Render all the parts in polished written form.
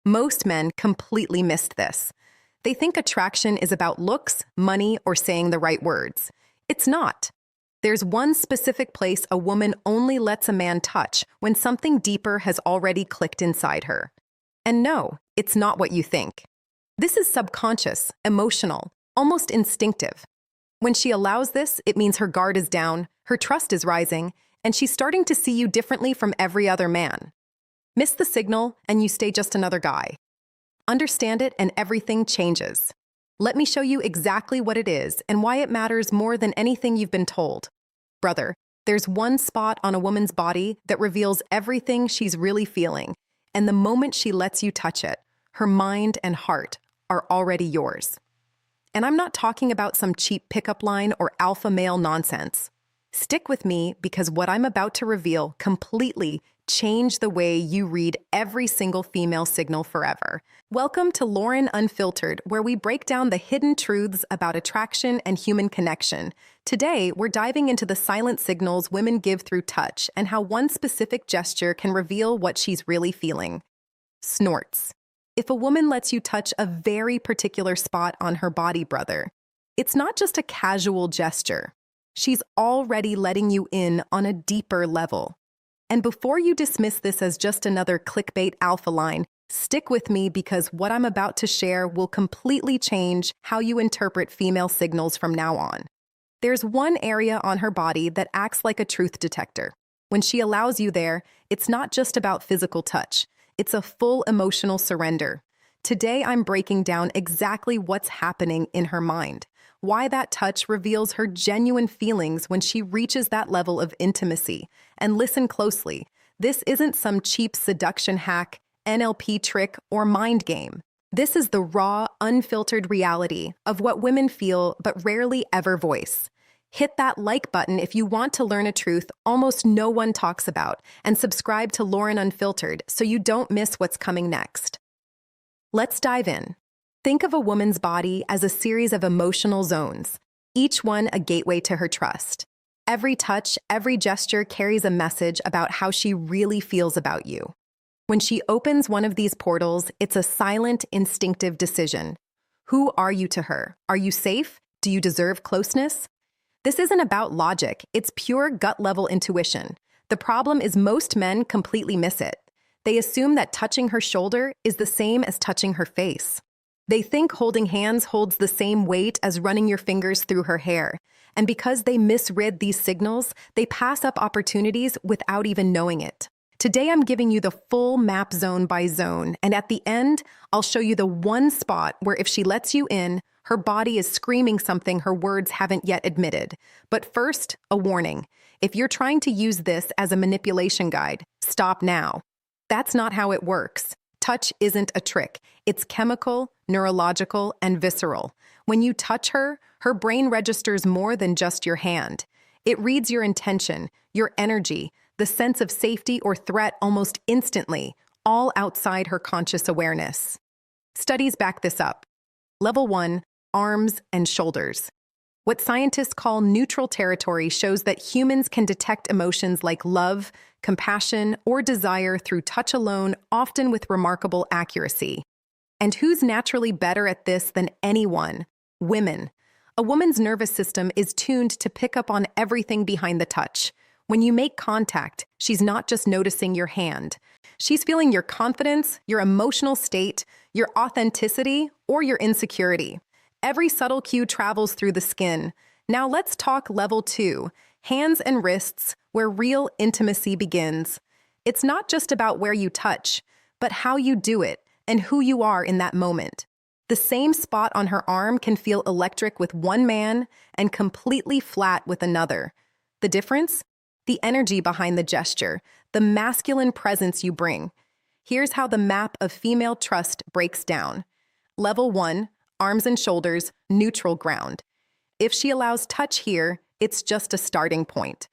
Most men completely missed this. They think attraction is about looks, money, or saying the right words. It's not. There's one specific place a woman only lets a man touch when something deeper has already clicked inside her. And no, it's not what you think. This is subconscious, emotional, almost instinctive. When she allows this, it means her guard is down, her trust is rising, and she's starting to see you differently from every other man. Miss the signal, and you stay just another guy. Understand it, and everything changes. Let me show you exactly what it is and why it matters more than anything you've been told. Brother, there's one spot on a woman's body that reveals everything she's really feeling, and the moment she lets you touch it, her mind and heart are already yours. And I'm not talking about some cheap pickup line or alpha male nonsense. Stick with me because what I'm about to reveal completely changed the way you read every single female signal forever. Welcome to Lauren Unfiltered, where we break down the hidden truths about attraction and human connection. Today, we're diving into the silent signals women give through touch and how one specific gesture can reveal what she's really feeling. Snorts. If a woman lets you touch a very particular spot on her body, brother, it's not just a casual gesture. She's already letting you in on a deeper level. And before you dismiss this as just another clickbait alpha line, stick with me because what I'm about to share will completely change how you interpret female signals from now on. There's one area on her body that acts like a truth detector. When she allows you there, it's not just about physical touch. It's a full emotional surrender. Today, I'm breaking down exactly what's happening in her mind, why that touch reveals her genuine feelings when she reaches that level of intimacy. And listen closely, this isn't some cheap seduction hack, NLP trick, or mind game. This is the raw, unfiltered reality of what women feel but rarely ever voice. Hit that like button if you want to learn a truth almost no one talks about, and subscribe to Lauren Unfiltered so you don't miss what's coming next. Let's dive in. Think of a woman's body as a series of emotional zones, each one a gateway to her trust. Every touch, every gesture carries a message about how she really feels about you. When she opens one of these portals, it's a silent, instinctive decision. Who are you to her? Are you safe? Do you deserve closeness? This isn't about logic, it's pure gut-level intuition. The problem is most men completely miss it. They assume that touching her shoulder is the same as touching her face. They think holding hands holds the same weight as running your fingers through her hair. And because they misread these signals, they pass up opportunities without even knowing it. Today, I'm giving you the full map zone by zone, and at the end, I'll show you the one spot where if she lets you in, her body is screaming something her words haven't yet admitted. But first, a warning. If you're trying to use this as a manipulation guide, stop now. That's not how it works. Touch isn't a trick. It's chemical, neurological, and visceral. When you touch her, her brain registers more than just your hand. It reads your intention, your energy, the sense of safety or threat almost instantly, all outside her conscious awareness. Studies back this up. Level 1, arms and shoulders. What scientists call neutral territory shows that humans can detect emotions like love, compassion, or desire through touch alone, often with remarkable accuracy. And who's naturally better at this than anyone? Women. A woman's nervous system is tuned to pick up on everything behind the touch. When you make contact, she's not just noticing your hand. She's feeling your confidence, your emotional state, your authenticity, or your insecurity. Every subtle cue travels through the skin. Now let's talk level 2, hands and wrists, where real intimacy begins. It's not just about where you touch, but how you do it and who you are in that moment. The same spot on her arm can feel electric with one man and completely flat with another. The difference? The energy behind the gesture, the masculine presence you bring. Here's how the map of female trust breaks down. Level 1, arms and shoulders, neutral ground. If she allows touch here, it's just a starting point.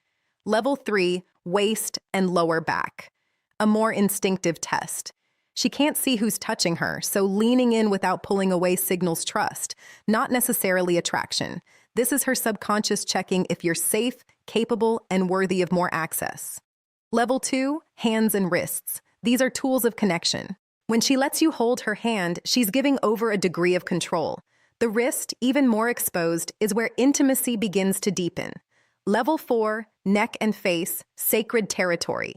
Level 3, waist and lower back. A more instinctive test. She can't see who's touching her, so leaning in without pulling away signals trust, not necessarily attraction. This is her subconscious checking if you're safe, capable, and worthy of more access. Level 2, hands and wrists. These are tools of connection. When she lets you hold her hand, she's giving over a degree of control. The wrist, even more exposed, is where intimacy begins to deepen. Level 4, neck and face, sacred territory.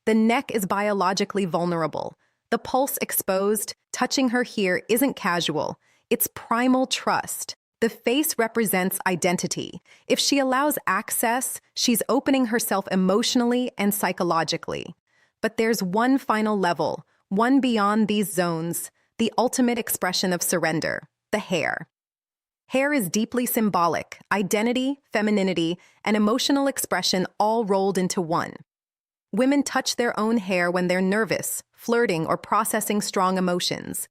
The neck is biologically vulnerable. The pulse exposed, touching her here isn't casual. It's primal trust. The face represents identity. If she allows access, she's opening herself emotionally and psychologically. But there's one final level, one beyond these zones, the ultimate expression of surrender, the hair. Hair is deeply symbolic, identity, femininity, and emotional expression all rolled into one. Women touch their own hair when they're nervous, flirting, or processing strong emotions.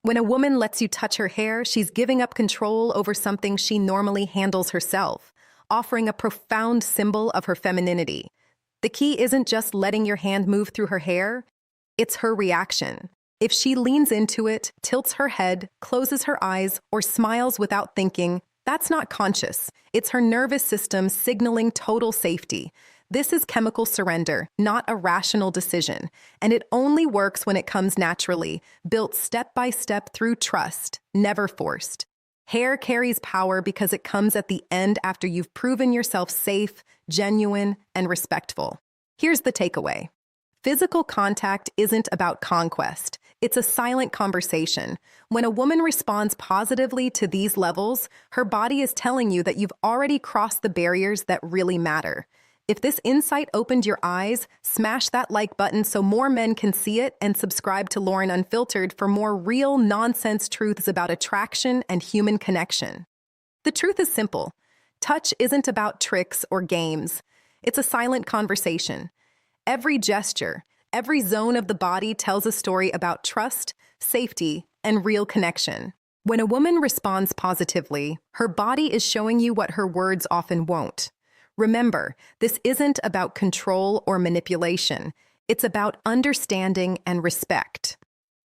When a woman lets you touch her hair, she's giving up control over something she normally handles herself, offering a profound symbol of her femininity. The key isn't just letting your hand move through her hair, it's her reaction. If she leans into it, tilts her head, closes her eyes, or smiles without thinking, that's not conscious. It's her nervous system signaling total safety. This is chemical surrender, not a rational decision, and it only works when it comes naturally, built step by step through trust, never forced. Hair carries power because it comes at the end after you've proven yourself safe, genuine, and respectful. Here's the takeaway. Physical contact isn't about conquest. It's a silent conversation. When a woman responds positively to these levels, her body is telling you that you've already crossed the barriers that really matter. If this insight opened your eyes, smash that like button so more men can see it, and subscribe to Lauren Unfiltered for more real nonsense truths about attraction and human connection. The truth is simple. Touch isn't about tricks or games. It's a silent conversation. Every gesture, every zone of the body tells a story about trust, safety, and real connection. When a woman responds positively, her body is showing you what her words often won't. Remember, this isn't about control or manipulation. It's about understanding and respect.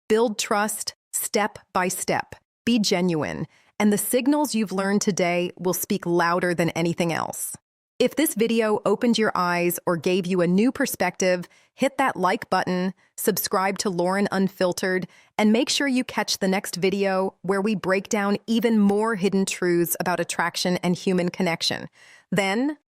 Build trust step by step. Be genuine, and the signals you've learned today will speak louder than anything else. If this video opened your eyes or gave you a new perspective, hit that like button, subscribe to Lauren Unfiltered, and make sure you catch the next video where we break down even more hidden truths about attraction and human connection. Then,